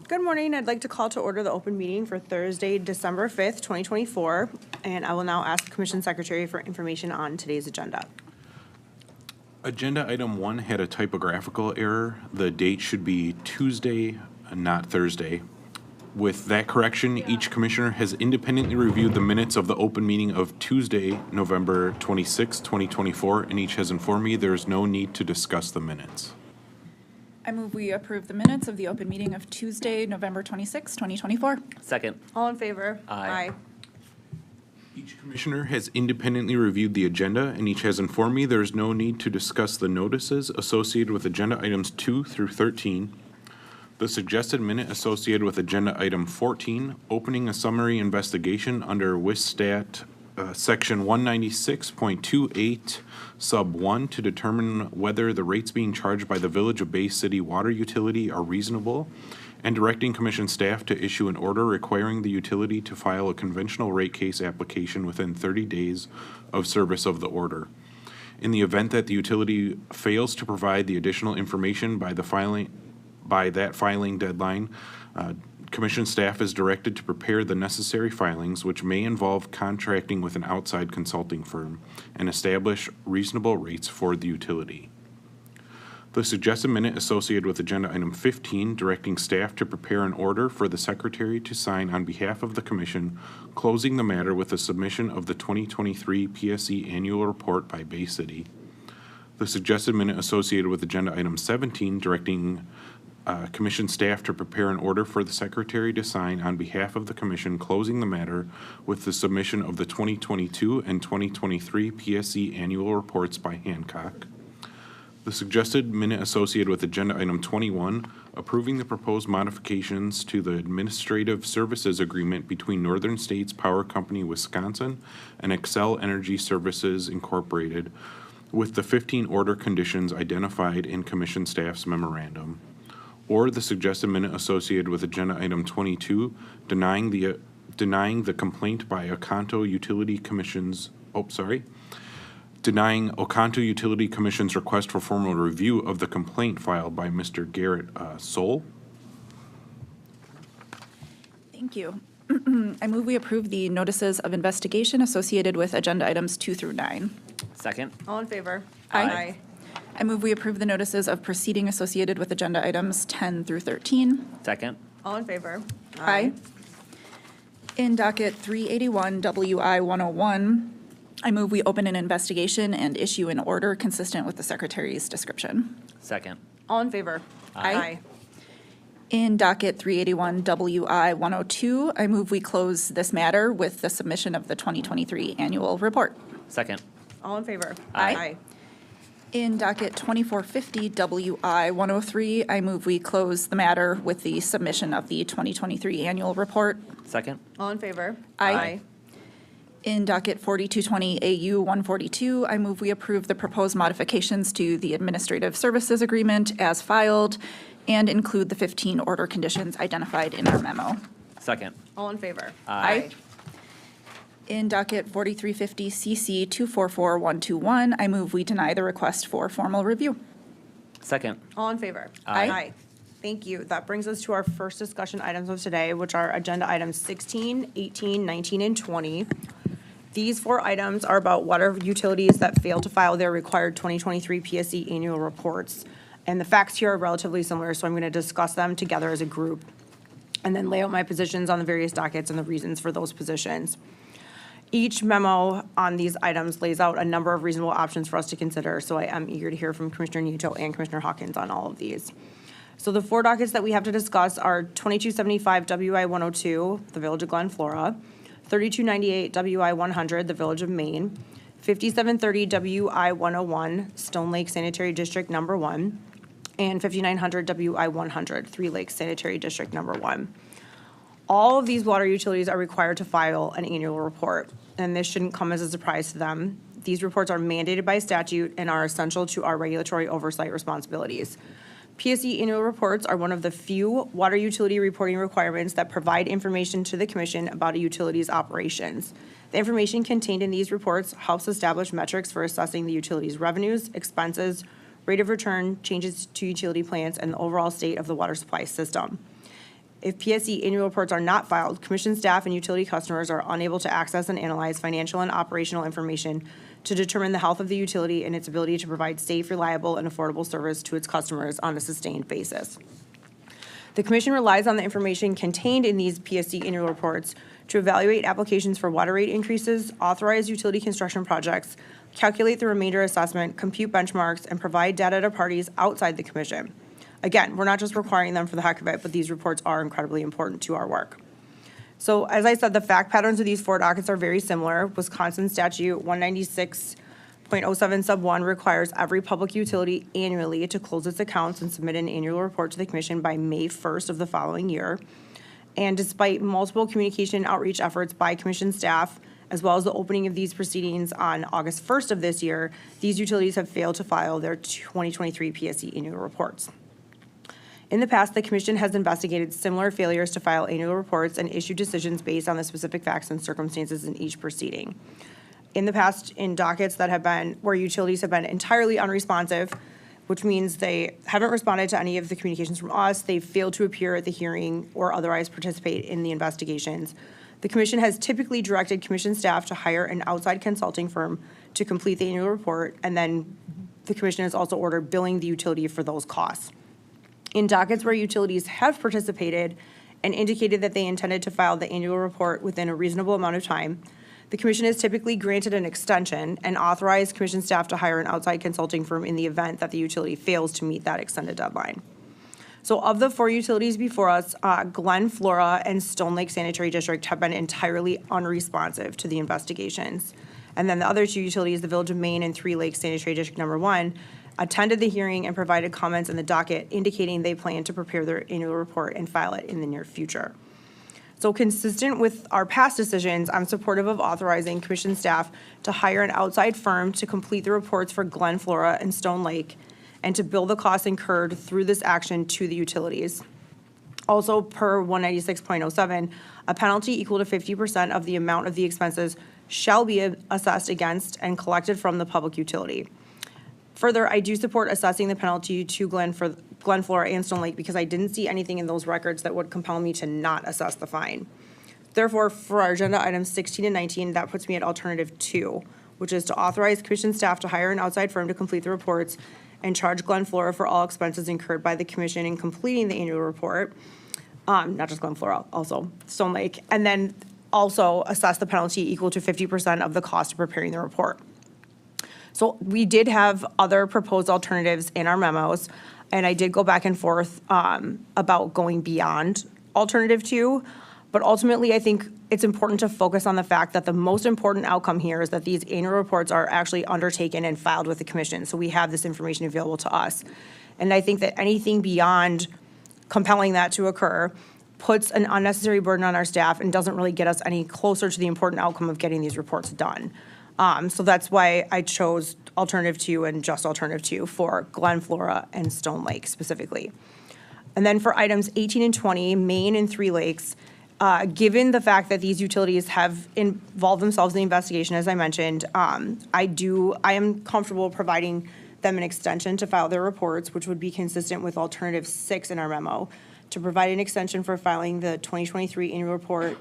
Good morning. I'd like to call to order the open meeting for Thursday, December 5th, 2024, and I will now ask the Commission Secretary for information on today's agenda. Agenda item 1 had a typographical error. The date should be Tuesday, not Thursday. With that correction, each commissioner has independently reviewed the minutes of the open meeting of Tuesday, November 26, 2024, and each has informed me there is no need to discuss the minutes. I move we approve the minutes of the open meeting of Tuesday, November 26, 2024. Second. All in favor? Aye. Each commissioner has independently reviewed the agenda, and each has informed me there is no need to discuss the notices associated with agenda items 2 through 13. The suggested minute associated with agenda item 14, opening a summary investigation under WISSTAT section 196.28 sub 1 to determine whether the rates being charged by the Village of Bay City Water Utility are reasonable, and directing commission staff to issue an order requiring the utility to file a conventional rate case application within 30 days of service of the order. In the event that the utility fails to provide the additional information by that filing deadline, Commission staff is directed to prepare the necessary filings, which may involve contracting with an outside consulting firm, and establish reasonable rates for the utility. The suggested minute associated with agenda item 15, directing staff to prepare an order for the secretary to sign on behalf of the commission, closing the matter with the submission of the 2023 PSC annual report by Bay City. The suggested minute associated with agenda item 17, directing commission staff to prepare an order for the secretary to sign on behalf of the commission, closing the matter with the submission of the 2022 and 2023 PSC annual reports by Hancock. The suggested minute associated with agenda item 21, approving the proposed modifications to the administrative services agreement between Northern States Power Company Wisconsin and Xcel Energy Services Incorporated, with the 15 order conditions identified in commission staff's memorandum. Or the suggested minute associated with agenda item 22, denying the complaint by Oconto Utility Commission's, denying Oconto Utility Commission's request for formal review of the complaint filed by Mr. Garrett Soul. Thank you. I move we approve the notices of investigation associated with agenda items 2 through 9. Second. All in favor? Aye. I move we approve the notices of proceeding associated with agenda items 10 through 13. Second. All in favor? Aye. In docket 381 WI 101, I move we open an investigation and issue an order consistent with the secretary's description. Second. All in favor? Aye. In docket 381 WI 102, I move we close this matter with the submission of the 2023 annual report. Second. All in favor? Aye. In docket 2450 WI 103, I move we close the matter with the submission of the 2023 annual report. Second. All in favor? Aye. In docket 4220 AU 142, I move we approve the proposed modifications to the administrative services agreement as filed and include the 15 order conditions identified in our memo. Second. All in favor? Aye. In docket 4350 CC 244121, I move we deny the request for formal review. Second. All in favor? Aye. Thank you. That brings us to our first discussion items of today, which are agenda items 16, 18, 19, and 20. These 4 items are about water utilities that fail to file their required 2023 PSC annual reports. And the facts here are relatively similar, so I'm going to discuss them together as a group and then lay out my positions on the various dockets and the reasons for those positions. Each memo on these items lays out a number of reasonable options for us to consider, so I am eager to hear from Commissioner Nieto and Commissioner Hawkins on all of these. So the 4 dockets that we have to discuss are 2275 WI 102, the Village of Glen Flora, 3298 WI 100, the Village of Maine, 5730 WI 101, Stone Lake Sanitary District Number 1, and 5900 WI 100, Three Lakes Sanitary District Number 1. All of these water utilities are required to file an annual report, and this shouldn't come as a surprise to them. These reports are mandated by statute and are essential to our regulatory oversight responsibilities. PSC annual reports are one of the few water utility reporting requirements that provide information to the Commission about a utility's operations. The information contained in these reports helps establish metrics for assessing the utility's revenues, expenses, rate of return, changes to utility plants, and the overall state of the water supply system. If PSC annual reports are not filed, commission staff and utility customers are unable to access and analyze financial and operational information to determine the health of the utility and its ability to provide safe, reliable, and affordable service to its customers on a sustained basis. The commission relies on the information contained in these PSC annual reports to evaluate applications for water rate increases, authorize utility construction projects, calculate the remainder assessment, compute benchmarks, and provide data to parties outside the commission. Again, we're not just requiring them for the heck of it, but these reports are incredibly important to our work. So as I said, the fact patterns of these 4 dockets are very similar. Wisconsin statute 196.07 sub 1 requires every public utility annually to close its accounts and submit an annual report to the commission by May 1st of the following year. And despite multiple communication outreach efforts by commission staff, as well as the opening of these proceedings on August 1st of this year, these utilities have failed to file their 2023 PSC annual reports. In the past, the commission has investigated similar failures to file annual reports and issue decisions based on the specific facts and circumstances in each proceeding. In the past, in dockets that have been, where utilities have been entirely unresponsive, which means they haven't responded to any of the communications from us, they've failed to appear at the hearing or otherwise participate in the investigations. The commission has typically directed commission staff to hire an outside consulting firm to complete the annual report, and then the commission has also ordered billing the utility for those costs. In dockets where utilities have participated and indicated that they intended to file the annual report within a reasonable amount of time, the commission has typically granted an extension and authorized commission staff to hire an outside consulting firm in the event that the utility fails to meet that extended deadline. So of the 4 utilities before us, Glen, Flora, and Stone Lake Sanitary District have been entirely unresponsive to the investigations. And then the other 2 utilities, the Village of Maine and Three Lakes Sanitary District Number 1, attended the hearing and provided comments in the docket indicating they plan to prepare their annual report and file it in the near future. So consistent with our past decisions, I'm supportive of authorizing commission staff to hire an outside firm to complete the reports for Glen, Flora, and Stone Lake, and to bill the costs incurred through this action to the utilities. Also, per 196.07, a penalty equal to 50% of the amount of the expenses shall be assessed against and collected from the public utility. Further, I do support assessing the penalty to Glen, Flora, and Stone Lake because I didn't see anything in those records that would compel me to not assess the fine. Therefore, for our agenda items 16 and 19, that puts me at alternative 2, which is to authorize commission staff to hire an outside firm to complete the reports and charge Glen, Flora for all expenses incurred by the commission in completing the annual report. Not just Glen, Flora, also Stone Lake, and then also assess the penalty equal to 50% of the cost of preparing the report. So we did have other proposed alternatives in our memos, and I did go back and forth about going beyond alternative 2. But ultimately, I think it's important to focus on the fact that the most important outcome here is that these annual reports are actually undertaken and filed with the commission. So we have this information available to us. And I think that anything beyond compelling that to occur puts an unnecessary burden on our staff and doesn't really get us any closer to the important outcome of getting these reports done. So that's why I chose alternative 2 and just alternative 2 for Glen, Flora, and Stone Lake specifically. And then for items 18 and 20, Maine and Three Lakes, given the fact that these utilities have involved themselves in the investigation, as I mentioned, I am comfortable providing them an extension to file their reports, which would be consistent with alternative 6 in our memo, to provide an extension for filing the 2023 annual report.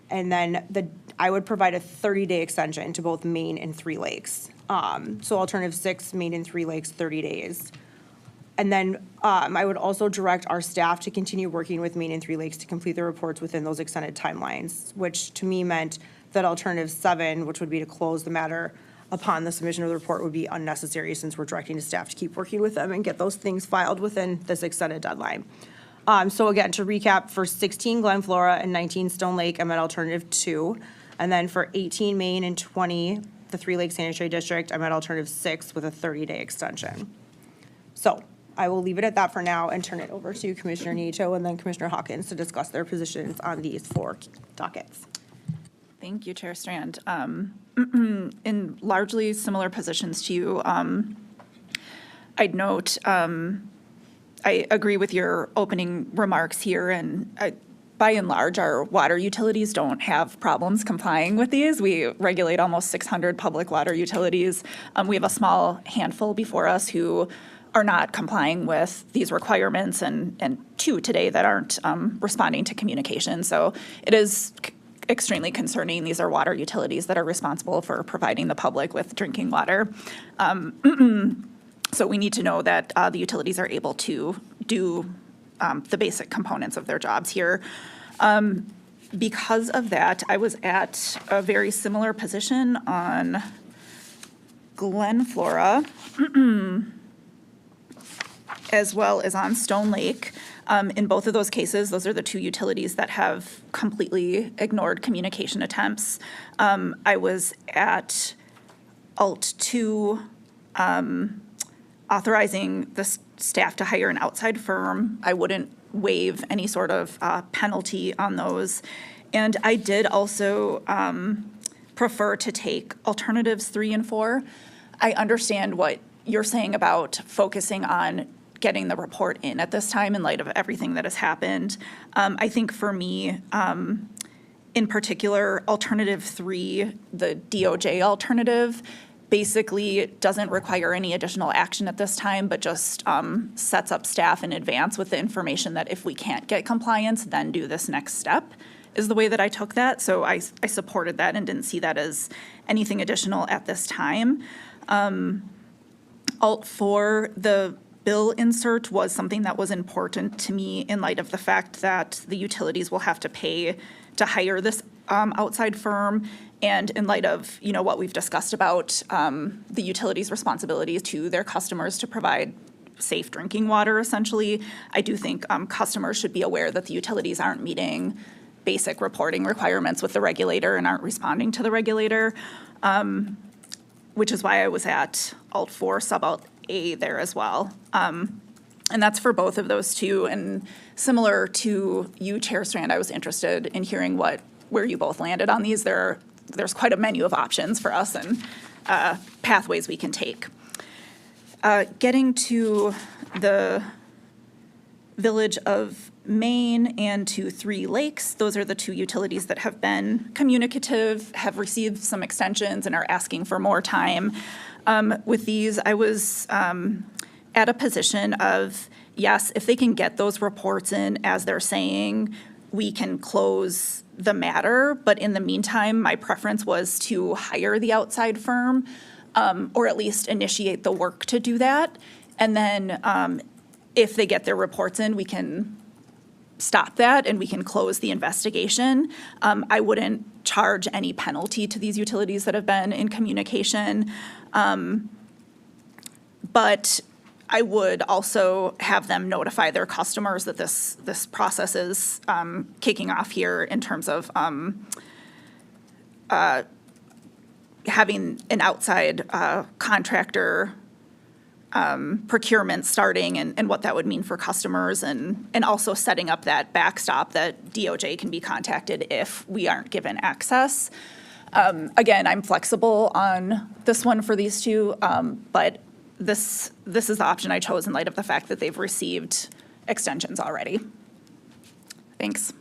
And then I would provide a 30-day extension to both Maine and Three Lakes. So alternative 6, Maine and Three Lakes, 30 days. And then I would also direct our staff to continue working with Maine and Three Lakes to complete their reports within those extended timelines, which to me meant that alternative 7, which would be to close the matter upon the submission of the report, would be unnecessary since we're directing the staff to keep working with them and get those things filed within this extended deadline. So again, to recap, for 16 Glen, Flora, and 19 Stone Lake, I'm at alternative 2. And then for 18 Maine and 20, the Three Lakes Sanitary District, I'm at alternative 6 with a 30-day extension. So I will leave it at that for now and turn it over to Commissioner Nieto and then Commissioner Hawkins to discuss their positions on these 4 dockets. Thank you, Chair Strand. In largely similar positions to you, I'd note I agree with your opening remarks here, and by and large, our water utilities don't have problems complying with these. We regulate almost 600 public water utilities. We have a small handful before us who are not complying with these requirements, and two today that aren't responding to communication. So it is extremely concerning. These are water utilities that are responsible for providing the public with drinking water. So we need to know that the utilities are able to do the basic components of their jobs here. Because of that, I was at a very similar position on Glen Flora, as well as on Stone Lake. In both of those cases, those are the two utilities that have completely ignored communication attempts. I was at Alt 2, authorizing the staff to hire an outside firm. I wouldn't waive any sort of penalty on those. And I did also prefer to take alternatives 3 and 4. I understand what you're saying about focusing on getting the report in at this time in light of everything that has happened. I think for me, in particular, alternative 3, the DOJ alternative, basically doesn't require any additional action at this time, but just sets up staff in advance with the information that if we can't get compliance, then do this next step, is the way that I took that. So I supported that and didn't see that as anything additional at this time. Alt 4, the bill insert was something that was important to me in light of the fact that the utilities will have to pay to hire this outside firm, and in light of, you know, what we've discussed about the utilities' responsibilities to their customers to provide safe drinking water, essentially, I do think customers should be aware that the utilities aren't meeting basic reporting requirements with the regulator and aren't responding to the regulator, which is why I was at Alt 4, Sub-Alt A there as well. And that's for both of those two. And similar to you, Chair Strand, I was interested in hearing where you both landed on these. There's quite a menu of options for us and pathways we can take. Getting to the Village of Maine and to 3 Lakes, those are the two utilities that have been communicative, have received some extensions, and are asking for more time. With these, I was at a position of, yes, if they can get those reports in as they're saying, we can close the matter. But in the meantime, my preference was to hire the outside firm, or at least initiate the work to do that. And then if they get their reports in, we can stop that and we can close the investigation. I wouldn't charge any penalty to these utilities that have been in communication. But I would also have them notify their customers that this process is kicking off here in terms of having an outside contractor procurement starting and what that would mean for customers, and also setting up that backstop that DOJ can be contacted if we aren't given access. Again, I'm flexible on this one for these two, but this is the option I chose in light of the fact that they've received extensions already. Thanks.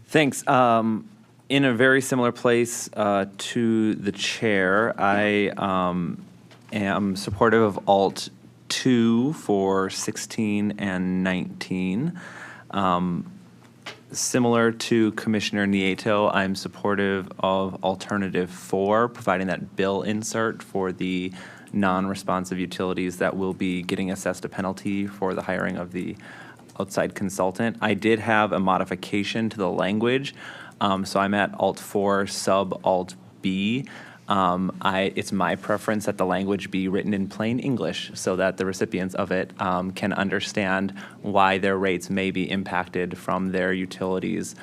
Thanks. In a very similar place to the chair, I am supportive of Alt 2 for 16 and 19. Similar to Commissioner Nieto, I'm supportive of Alternative 4, providing that bill insert for the non-responsive utilities that will be getting assessed a penalty for the hiring of the outside consultant. I did have a modification to the language, so I'm at Alt 4, Sub-Alt B. It's my preference that the language be written in plain English so that the recipients of it can understand why their rates may be impacted from their utilities'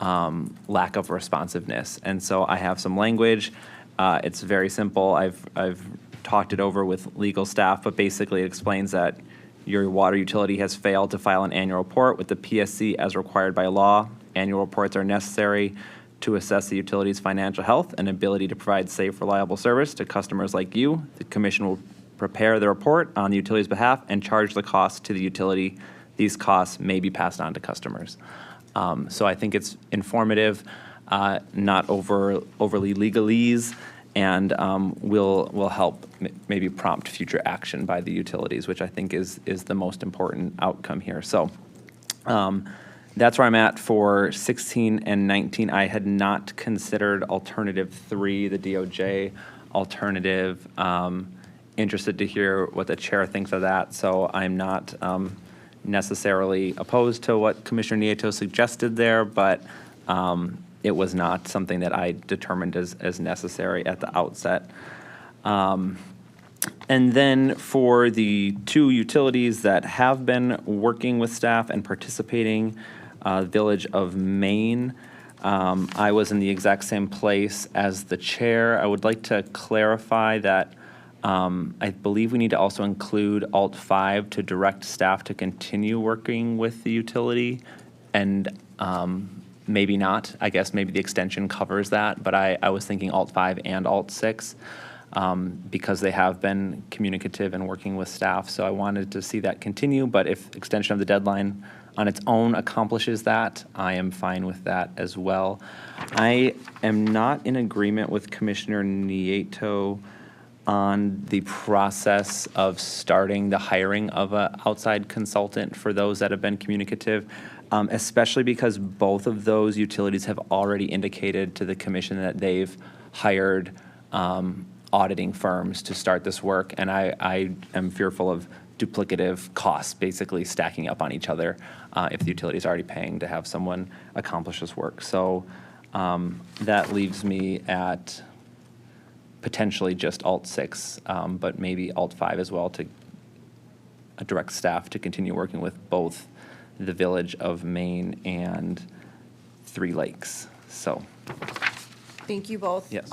lack of responsiveness. And so I have some language. It's very simple. I've talked it over with legal staff, but basically it explains that your water utility has failed to file an annual report with the PSC as required by law. Annual reports are necessary to assess the utility's financial health and ability to provide safe, reliable service to customers like you. The Commission will prepare the report on the utility's behalf and charge the cost to the utility. These costs may be passed on to customers. So I think it's informative, not overly legalese, and will help maybe prompt future action by the utilities, which I think is the most important outcome here. So that's where I'm at for 16 and 19. I had not considered alternative 3, the DOJ alternative. Interested to hear what the chair thinks of that. So I'm not necessarily opposed to what Commissioner Nieto suggested there, but it was not something that I determined as necessary at the outset. And then for the 2 utilities that have been working with staff and participating, Village of Maine, I was in the exact same place as the chair. I would like to clarify that I believe we need to also include Alt 5 to direct staff to continue working with the utility, and maybe not. I guess maybe the extension covers that, but I was thinking Alt 5 and Alt 6 because they have been communicative and working with staff. So I wanted to see that continue, but if extension of the deadline on its own accomplishes that, I am fine with that as well. I am not in agreement with Commissioner Nieto on the process of starting the hiring of an outside consultant for those that have been communicative, especially because both of those utilities have already indicated to the commission that they've hired auditing firms to start this work, and I am fearful of duplicative costs basically stacking up on each other if the utility is already paying to have someone accomplish this work. So that leaves me at potentially just Alt 6, but maybe Alt 5 as well to direct staff to continue working with both the Village of Maine and 3 Lakes. So, Thank you both. Yes.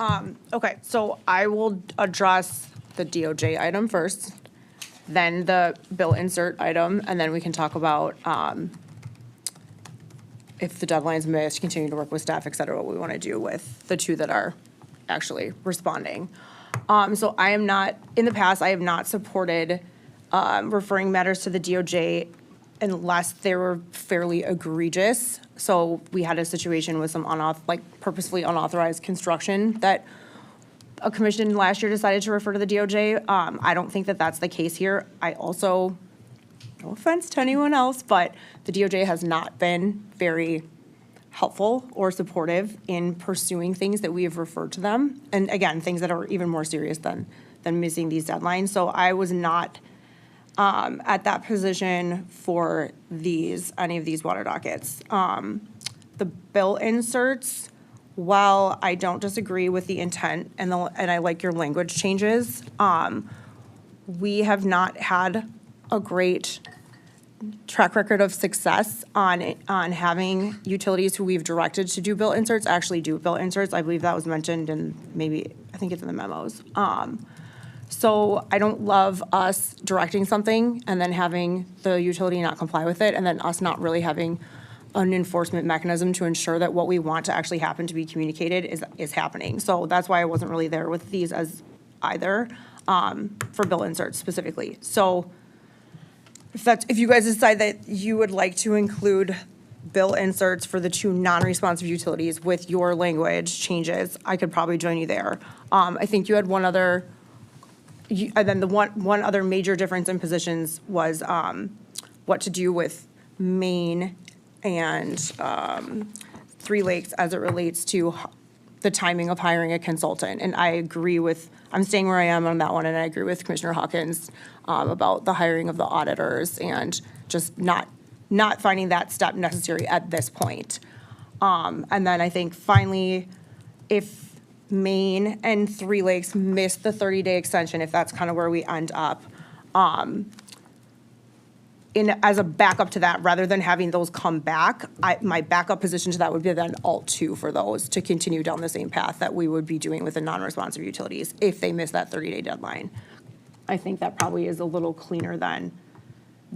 Okay, so I will address the DOJ item first, then the bill insert item, and then we can talk about if the deadline's missed, continue to work with staff, et cetera, what we want to do with the 2 that are actually responding. So I am not, in the past, I have not supported referring matters to the DOJ unless they were fairly egregious. So we had a situation with some purposefully unauthorized construction that a commission last year decided to refer to the DOJ. I don't think that that's the case here. I also, no offense to anyone else, but the DOJ has not been very helpful or supportive in pursuing things that we have referred to them. And again, things that are even more serious than missing these deadlines. So I was not at that position for any of these water dockets. The bill inserts, while I don't disagree with the intent and I like your language changes, we have not had a great track record of success on having utilities who we've directed to do bill inserts actually do bill inserts. I believe that was mentioned in I think it's in the memos. So I don't love us directing something and then having the utility not comply with it, and then us not really having an enforcement mechanism to ensure that what we want to actually happen to be communicated is happening. So that's why I wasn't really there with these as either, for bill inserts specifically. So if you guys decide that you would like to include bill inserts for the 2 non-responsive utilities with your language changes, I could probably join you there. I think you had one other, and then the one other major difference in positions was what to do with Maine and 3 Lakes as it relates to the timing of hiring a consultant. And I'm staying where I am on that one, and I agree with Commissioner Hawkins about the hiring of the auditors and just not finding that step necessary at this point. And then I think finally, if Maine and 3 Lakes miss the 30-day extension, if that's kind of where we end up, as a backup to that, rather than having those come back, my backup position to that would be then Alt 2 for those to continue down the same path that we would be doing with the non-responsive utilities if they miss that 30-day deadline. I think that probably is a little cleaner than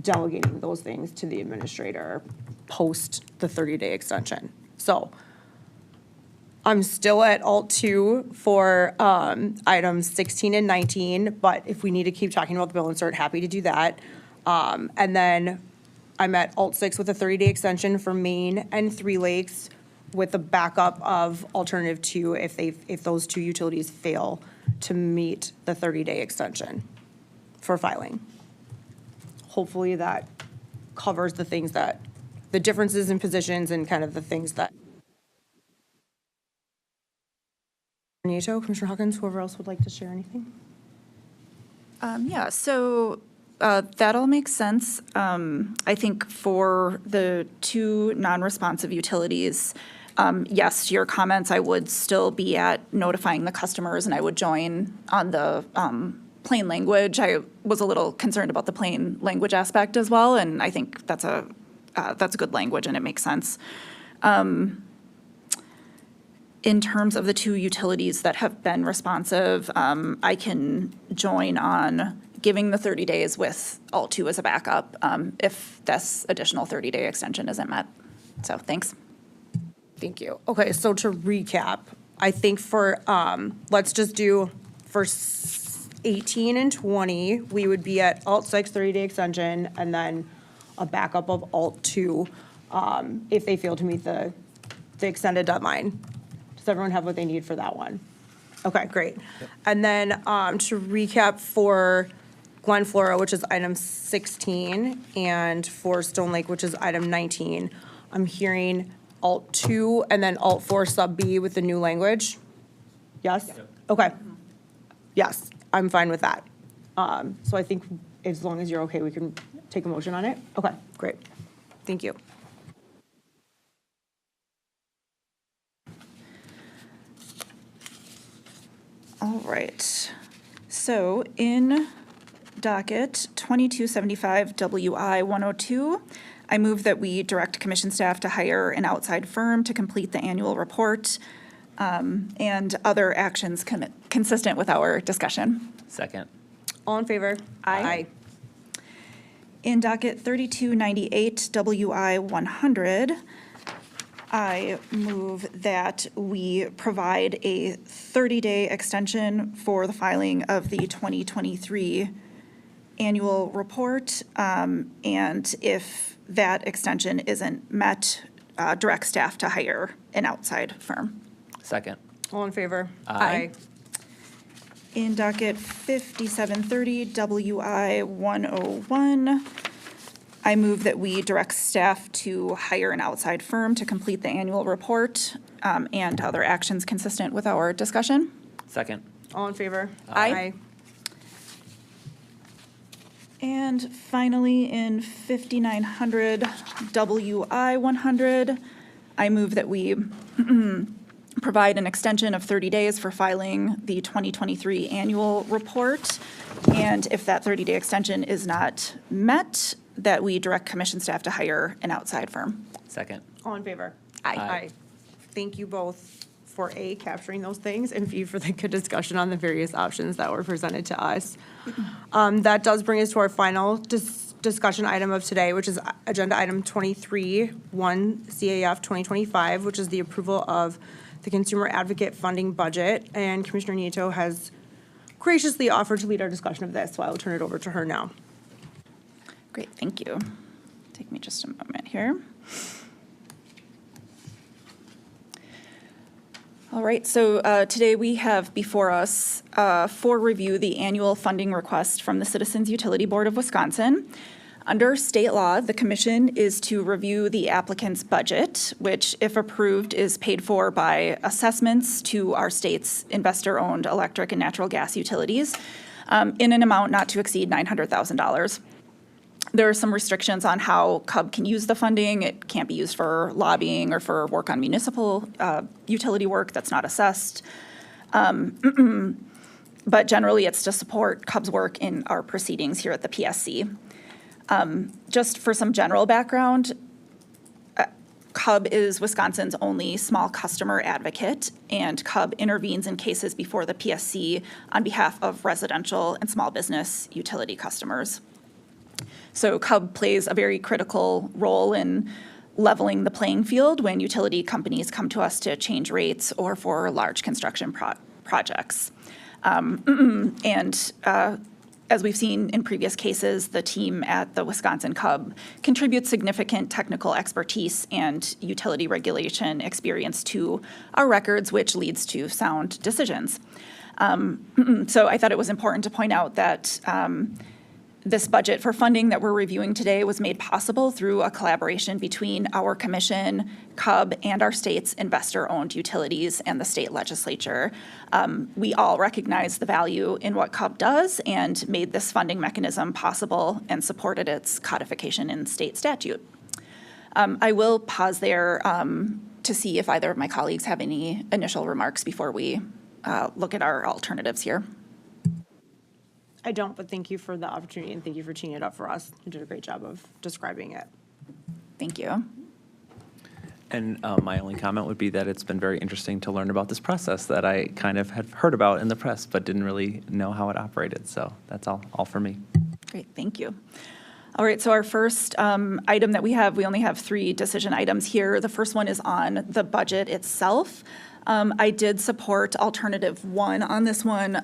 delegating those things to the administrator post the 30-day extension. So I'm still at Alt 2 for items 16 and 19, but if we need to keep talking about the bill insert, happy to do that. And then I'm at Alt 6 with a 30-day extension for Maine and 3 Lakes with the backup of alternative two if those two utilities fail to meet the 30-day extension for filing. Hopefully that covers the things that, the differences in positions and kind of the things that. Nieto, Commissioner Hawkins, whoever else would like to share anything? Yeah, so that all makes sense. I think for the two non-responsive utilities, yes, your comments, I would still be at notifying the customers, and I would join on the plain language. I was a little concerned about the plain language aspect as well, and I think that's a good language, and it makes sense. In terms of the two utilities that have been responsive, I can join on giving the 30 days with all two as a backup if this additional 30-day extension isn't met. So thanks. Thank you. Okay, so to recap, I think for, let's just do for 18 and 20, we would be at Alt 6, 30-day extension, and then a backup of Alt 2 if they fail to meet the extended deadline. Does everyone have what they need for that one? Okay, great. Yep. And then to recap for Glen Flora, which is item 16, and for Stone Lake, which is item 19, I'm hearing Alt 2 and then Alt 4 sub B with the new language? Yes? Yep. Okay. Yes, I'm fine with that. So I think as long as you're okay, we can take a motion on it? Okay, great. Thank you. All right. So in docket 2275 WI 102, I move that we direct commission staff to hire an outside firm to complete the annual report and other actions consistent with our discussion. Second. All in favor? Aye. In docket 3298 WI 100, I move that we provide a 30-day extension for the filing of the 2023 annual report, and if that extension isn't met, direct staff to hire an outside firm. Second. All in favor? Aye. In docket 5730 WI 101, I move that we direct staff to hire an outside firm to complete the annual report and other actions consistent with our discussion. Second. All in favor? Aye. And finally, in 5900 WI 100, I move that we provide an extension of 30 days for filing the 2023 annual report. And if that 30-day extension is not met, that we direct commission staff to hire an outside firm. Second. All in favor? Aye. Thank you both for A, capturing those things, and B, for the good discussion on the various options that were presented to us. That does bring us to our final discussion item of today, which is agenda item 23, 1 CAF 2025, which is the approval of the Consumer Advocate Funding Budget. And Commissioner Nieto has graciously offered to lead our discussion of this, so I will turn it over to her now. Great, thank you. Take me just a moment here. All right, so today we have before us for review the annual funding request from the Citizens Utility Board of Wisconsin. Under state law, the commission is to review the applicant's budget, which, if approved, is paid for by assessments to our state's investor-owned electric and natural gas utilities in an amount not to exceed $900,000. There are some restrictions on how CUB can use the funding. It can't be used for lobbying or for work on municipal utility work that's not assessed. But generally, it's to support CUB's work in our proceedings here at the PSC. Just for some general background, CUB is Wisconsin's only small customer advocate, and CUB intervenes in cases before the PSC on behalf of residential and small business utility customers. So CUB plays a very critical role in leveling the playing field when utility companies come to us to change rates or for large construction projects. And As we've seen in previous cases, the team at the Wisconsin Cub contributes significant technical expertise and utility regulation experience to our records, which leads to sound decisions. So I thought it was important to point out that this budget for funding that we're reviewing today was made possible through a collaboration between our commission, Cub, and our state's investor-owned utilities and the state legislature. We all recognize the value in what Cub does and made this funding mechanism possible and supported its codification in state statute. I will pause there to see if either of my colleagues have any initial remarks before we look at our alternatives here. I don't, but thank you for the opportunity and thank you for teeing it up for us. You did a great job of describing it. Thank you. And my only comment would be that it's been very interesting to learn about this process that I kind of had heard about in the press, but didn't really know how it operated. So that's all for me. Great, thank you. All right, so our first item that we only have 3 decision items here. The first one is on the budget itself. I did support alternative 1 on this one.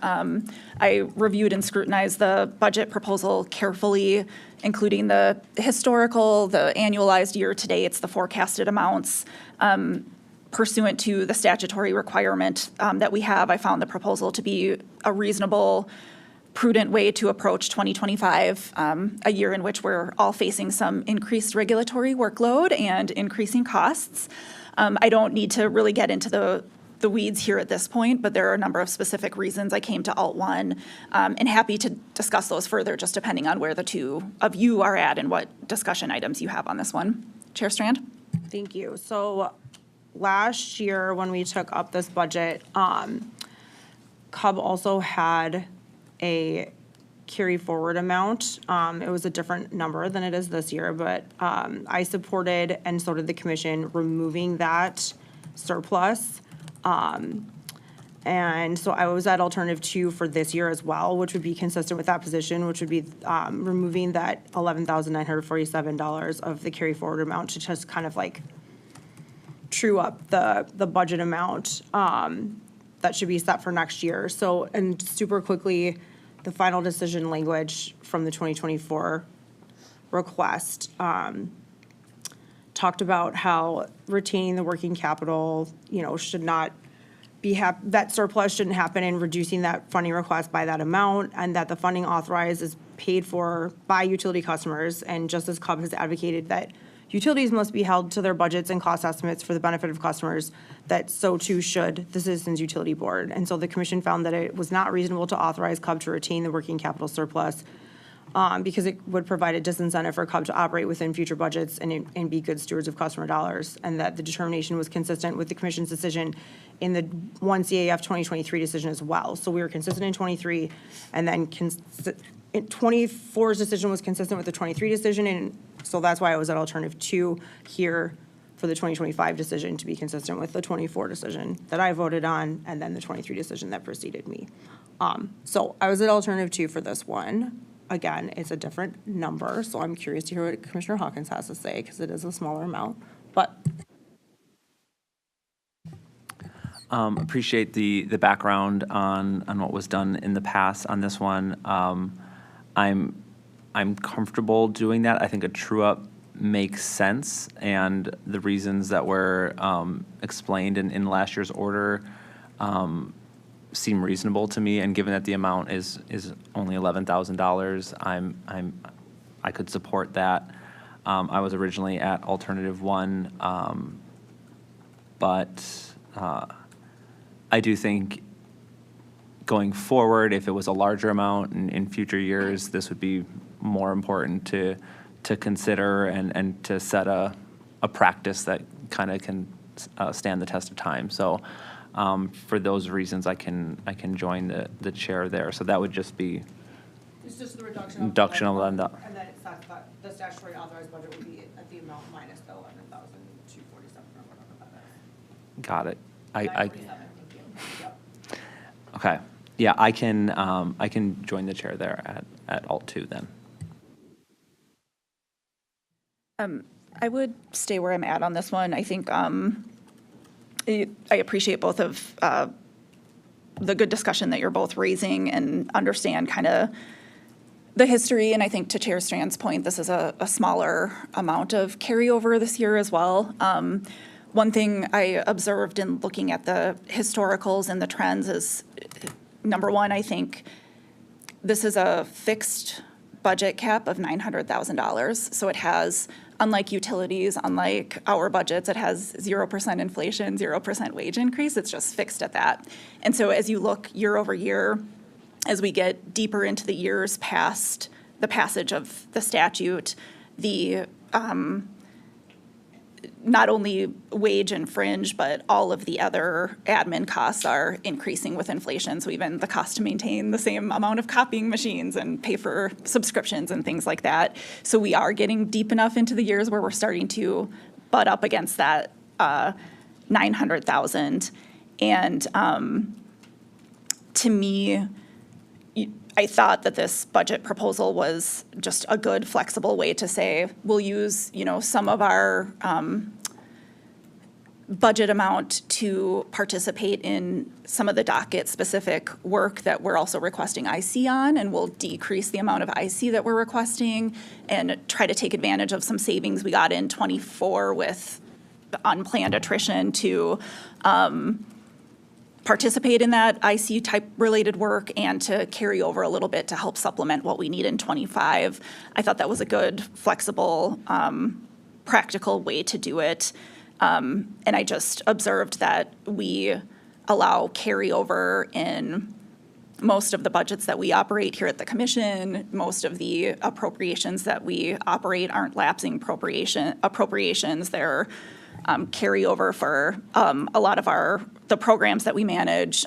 I reviewed and scrutinized the budget proposal carefully, including the historical, the annualized year-to-dates, the forecasted amounts. Pursuant to the statutory requirement that we have, I found the proposal to be a reasonable, prudent way to approach 2025, a year in which we're all facing some increased regulatory workload and increasing costs. I don't need to really get into the weeds here at this point, but there are a number of specific reasons I came to Alt 1, and happy to discuss those further, just depending on where the two of you are at and what discussion items you have on this one. Chair Strand? Thank you. So last year, when we took up this budget, Cub also had a carry forward amount. It was a different number than it is this year, but I supported, and so did the commission, removing that surplus. And so I was at alternative 2 for this year as well, which would be consistent with that position, which would be removing that $11,947 of the carry forward amount to just kind of like true up the budget amount that should be set for next year. So, and super quickly, the final decision language from the 2024 request talked about how retaining the working capital, should not be that surplus shouldn't happen, and reducing that funding request by that amount, and that the funding authorized is paid for by utility customers. And just as Cub has advocated that utilities must be held to their budgets and cost estimates for the benefit of customers, that so too should the Citizens Utility Board. And so the commission found that it was not reasonable to authorize Cub to retain the working capital surplus because it would provide a disincentive for Cub to operate within future budgets and be good stewards of customer dollars, and that the determination was consistent with the commission's decision in the 1 CAF 2023 decision as well. So we were consistent in 23, and then 24's decision was consistent with the 23 decision, and so that's why I was at alternative 2 here for the 2025 decision, to be consistent with the 24 decision that I voted on, and then the 23 decision that preceded me. So I was at alternative 2 for this one. Again, it's a different number, so I'm curious to hear what Commissioner Hawkins has to say, because it is a smaller amount, but. Appreciate the background on what was done in the past on this one. I'm comfortable doing that. I think a true-up makes sense, and the reasons that were explained in last year's order seem reasonable to me. And given that the amount is only $11,000, I could support that. I was originally at alternative 1, but I do think going forward, if it was a larger amount in future years, this would be more important to consider and to set a practice that kind of can stand the test of time. So for those reasons, I can join the chair there. So that would just be It's just the reduction of. Reduction of the- And then it's that the statutory authorized budget would be at the amount minus the 11,247 or whatever that is. got it. 947, thank you. Yep. Okay. Yeah, I can join the chair there at Alt 2 then. I would stay where I'm at on this one. I think I appreciate both of the good discussion that you're both raising, and understand kind of the history, and I think to Chair Strand's point, this is a smaller amount of carryover this year as well. One thing I observed in looking at the historicals and the trends is, number one, I think this is a fixed budget cap of $900,000. So it has, unlike utilities, unlike our budgets, it has 0% inflation, 0% wage increase. It's just fixed at that. And so as you look year over year, as we get deeper into the years past the passage of the statute, the not only wage and fringe, but all of the other admin costs are increasing with inflation. So even the cost to maintain the same amount of copying machines and pay for subscriptions and things like that. So we are getting deep enough into the years where we're starting to butt up against that 900,000. And to me, I thought that this budget proposal was just a good, flexible way to say, we'll use, some of our budget amount to participate in some of the docket-specific work that we're also requesting IC on, and we'll decrease the amount of IC that we're requesting and try to take advantage of some savings we got in '24 with unplanned attrition to participate in that IC type related work and to carry over a little bit to help supplement what we need in '25. I thought that was a good, flexible, practical way to do it. And I just observed that we allow carryover in most of the budgets that we operate here at the commission. Most of the appropriations that we operate aren't lapsing appropriations. They're carryover for a lot of the programs that we manage.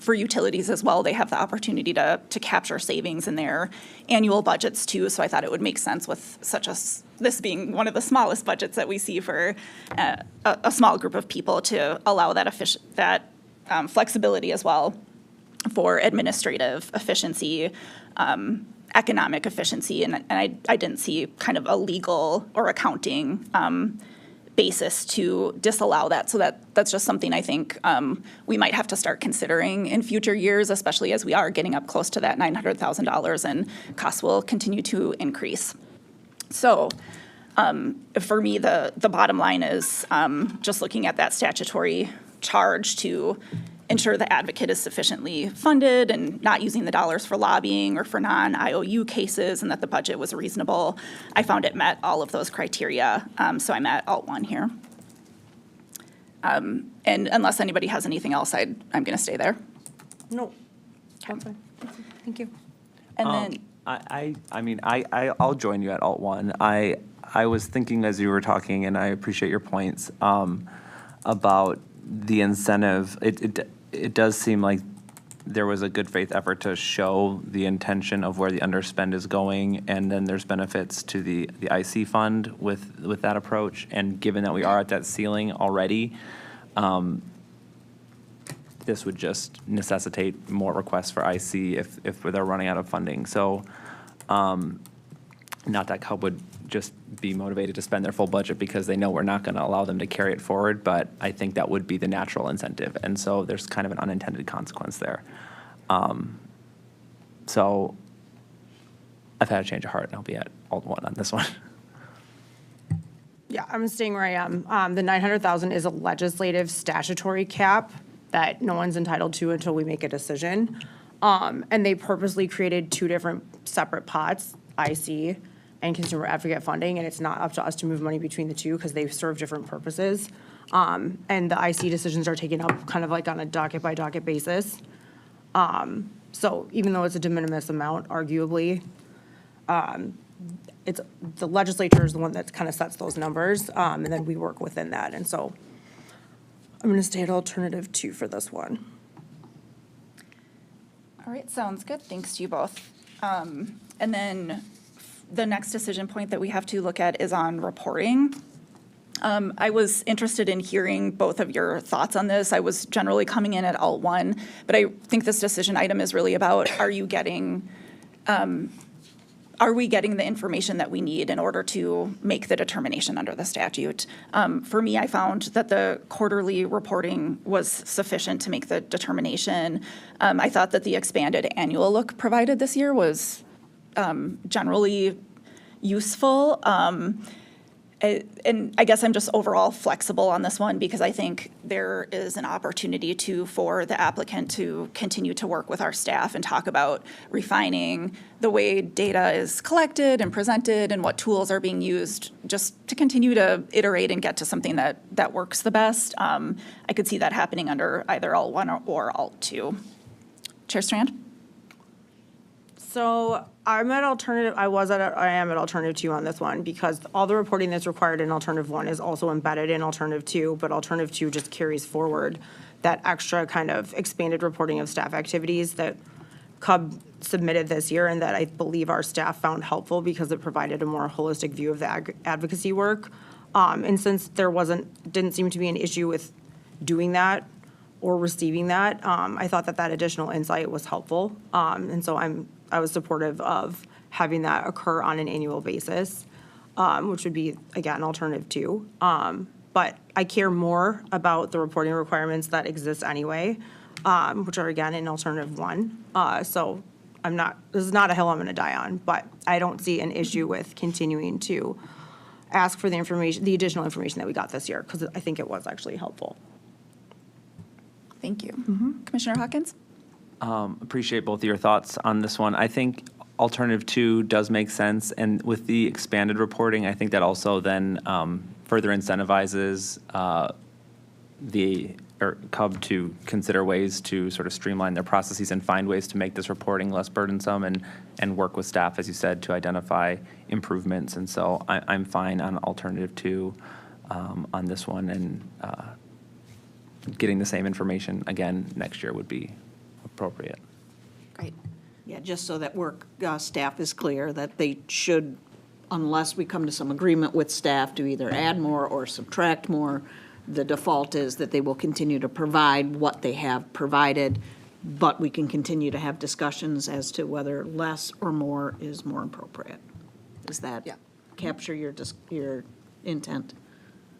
For utilities as well, they have the opportunity to capture savings in their annual budgets too. So I thought it would make sense with this being one of the smallest budgets that we see for a small group of people to allow that flexibility as well for administrative efficiency, economic efficiency, and I didn't see kind of a legal or accounting basis to disallow that. So that's just something I think we might have to start considering in future years, especially as we are getting up close to that $900,000 and costs will continue to increase. So for me, the bottom line is just looking at that statutory charge to ensure the advocate is sufficiently funded and not using the dollars for lobbying or for non-IOU cases, and that the budget was reasonable. I found it met all of those criteria, so I'm at Alt 1 here. And unless anybody has anything else, I'm going to stay there. No. That's fine. Thank you. And then I'll join you at Alt 1. I was thinking as you were talking, and I appreciate your points, about the incentive. It does seem like there was a good faith effort to show the intention of where the underspend is going, and then there's benefits to the IC fund with that approach. And given that we are at that ceiling already, this would just necessitate more requests for IC if they're running out of funding. So not that CUB would just be motivated to spend their full budget because they know we're not going to allow them to carry it forward, but I think that would be the natural incentive. And so there's kind of an unintended consequence there. So I've had a change of heart, and I'll be at Alt 1 on this one. Yeah, I'm staying where I am. The 900,000 is a legislative statutory cap that no one's entitled to until we make a decision. And they purposely created two different separate pots, IC and consumer advocate funding, and it's not up to us to move money between the two because they serve different purposes. And the IC decisions are taken up kind of like on a docket by docket basis. So even though it's a de minimis amount, arguably, it's the legislature is the one that kind of sets those numbers, and then we work within that. And so I'm going to stay at alternative 2 for this one. all right, sounds good. Thanks to you both. And then the next decision point that we have to look at is on reporting. I was interested in hearing both of your thoughts on this. I was generally coming in at Alt 1, but I think this decision item is really about, are we getting the information that we need in order to make the determination under the statute? For me, I found that the quarterly reporting was sufficient to make the determination. I thought that the expanded annual look provided this year was generally useful. And I guess I'm just overall flexible on this one because I think there is an opportunity for the applicant to continue to work with our staff and talk about refining the way data is collected and presented and what tools are being used, just to continue to iterate and get to something that works the best. I could see that happening under either Alt 1 or Alt 2. Chair Strand? So I am at alternative 2 on this one because all the reporting that's required in alternative 1 is also embedded in alternative 2, but alternative 2 just carries forward that extra kind of expanded reporting of staff activities that CUB submitted this year and that I believe our staff found helpful because it provided a more holistic view of the advocacy work. And since there didn't seem to be an issue with doing that or receiving that, I thought that additional insight was helpful. And so I was supportive of having that occur on an annual basis, which would be, again, alternative 2. But I care more about the reporting requirements that exist anyway, which are, again, in alternative 1. So this is not a hill I'm going to die on, but I don't see an issue with continuing to ask for the additional information that we got this year, because I think it was actually helpful. Thank you. Commissioner Hawkins? Appreciate both of your thoughts on this one. I think alternative 2 does make sense, and with the expanded reporting, I think that also then further incentivizes the CUB to consider ways to sort of streamline their processes and find ways to make this reporting less burdensome and work with staff, as you said, to identify improvements. And so I'm fine on alternative 2 on this one, and getting the same information again next year would be appropriate. Great. Yeah, just so that staff is clear that they should, unless we come to some agreement with staff to either add more or subtract more, the default is that they will continue to provide what they have provided, but we can continue to have discussions as to whether less or more is more appropriate. Does that capture your intent?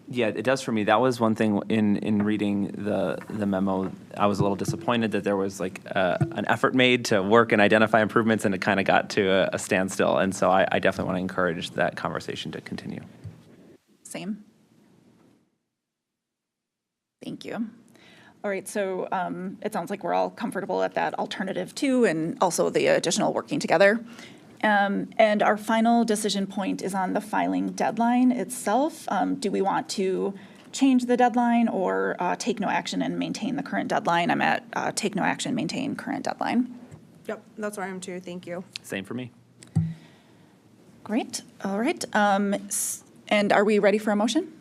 Yeah, it does for me. That was one thing in reading the memo. I was a little disappointed that there was like an effort made to work and identify improvements, and it kind of got to a standstill. And so I definitely want to encourage that conversation to continue. Same. Thank you. All right, so it sounds like we're all comfortable at that alternative 2 and also the additional working together. And our final decision point is on the filing deadline itself. Do we want to change the deadline or take no action and maintain the current deadline? I'm at take no action, maintain current deadline. Yep, that's where I am too. Thank you. Same for me. Great, all right. And are we ready for a motion?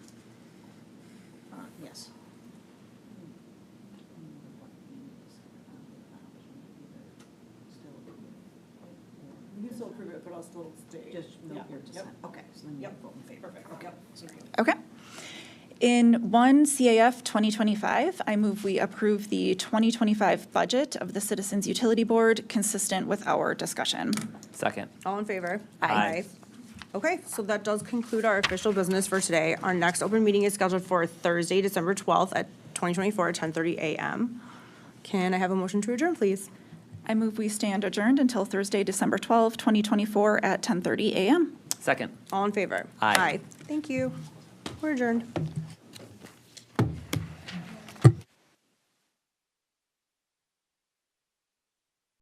Yes. You can still approve it, but I'll still stay. Just note your dissent. Okay, so then you vote in favor. Perfect. Yep. Okay. In 1 CAF 2025, I move we approve the 2025 budget of the Citizens Utility Board consistent with our discussion. Second. All in favor? Aye. Okay, so that does conclude our official business for today. Our next open meeting is scheduled for Thursday, December 12th at 2024 at 10:30 a.m. Can I have a motion to adjourn, please? I move we stand adjourned until Thursday, December 12th, 2024 at 10:30 a.m. Second. All in favor? Aye. Thank you. We're adjourned.